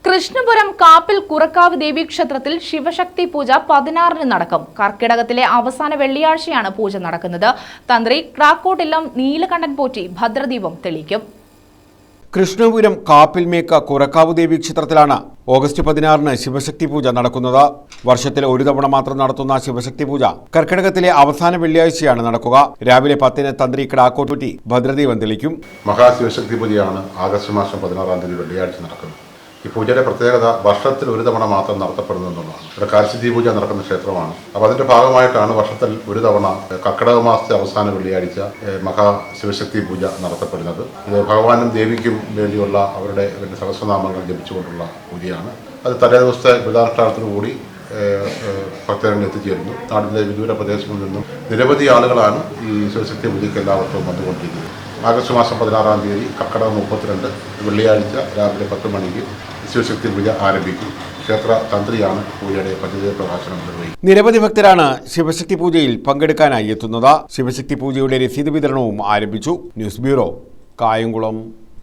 കൃഷ്ണപുരം കാപ്പിൽ കുറക്കാവ് ദേവീക്ഷേത്രത്തിൽ ശിവശക്തി പൂജ 16-ന് നടക്കും. കർക്കിടകത്തിലെ അവസാന വെള്ളിയാഴ്ചയാണ് പൂജ നടക്കുന്നത്. തന്ത്രി ക്രാക്കോട്ടില്ലം നീലകണ്ഠൻ പോറ്റി ഭദ്രദീപം തെളിയിക്കും. കൃഷ്ണപുരം കാപ്പിൽമേക്ക കുറക്കാവ് ദേവീക്ഷേത്രത്തിലാണ് ഓഗസ്റ്റ് 16-ന് ശിവശക്തി പൂജ നടക്കുന്നത്. വർഷത്തിൽ ഒരു തവണ മാത്രം നടത്തുന്ന ശിവശക്തി പൂജ കർക്കിടകത്തിലെ അവസാന വെള്ളിയാഴ്ചയാണ് നടക്കുക. രാവിലെ 10-ന് തന്ത്രി ക്രാക്കോട്ടി ഭദ്രദീപം തെളിയിക്കും. മഹാശിവശക്തി പൂജയാണ് ആഗസ്റ്റ് മാസം 16-ാം തീയതി വെള്ളിയാഴ്ച നടക്കുന്നത്. ഈ പൂജയുടെ പ്രത്യേകത വർഷത്തിൽ ഒരു തവണ മാത്രം നടത്തപ്പെടുന്നു എന്നുള്ളതാണ്. ഇവിടെ കാർഷിക പൂജ നടക്കുന്ന ക്ഷേത്രമാണ്. അപ്പോൾ അതിൻ്റെ ഭാഗമായിട്ടാണ് വർഷത്തിൽ ഒരു തവണ കർക്കിടക മാസത്തെ അവസാന വെള്ളിയാഴ്ച മഹാശിവശക്തി പൂജ നടത്തപ്പെടുന്നത്. ഇത് ഭഗവാനും ദേവിക്കും വേണ്ടിയുള്ള അവരുടെ സഹസ്രനാമങ്ങൾ ജപിച്ചുകൊണ്ടുള്ള പൂജയാണ്. അത് തലേ ദിവസത്തെ വ്രതാനുഷ്ഠാനത്തിനു കൂടി ഭക്തர்கள் എത്തിച്ചേരുന്നു. നാടിൻ്റെ വിദൂര പ്രദേശങ്ങളിൽ നിന്നും നിരവധി ആളുകളാണ് ഈ ശിവശക്തി പൂജയ്ക്ക് എല്ലാ വർഷവും വന്നുകൊണ്ടിരിക്കുന്നത്. ആഗസ്റ്റ് മാസം 16-ാം തീയതി കർക്കിടകം 32 വെള്ളിയാഴ്ച രാവിലെ 10 മണിക്ക് ശിവശക്തി പൂജ ആരംഭിക്കും. ക്ഷേത്ര തന്ത്രിയാണ് പൂജയുടെ പദ്ധതി പ്രകാശനം നിർവഹിക്കുന്നത്. നിരവധി ഭക്തരാണ് ശിവശക്തി പൂജയിൽ പങ്കെടുക്കാനായി എത്തുന്നത്. ശിവശക്തി പൂജയുടെ രസീത് വിതരണവും ആരംഭിച്ചു. News bureau, Kayamkulam.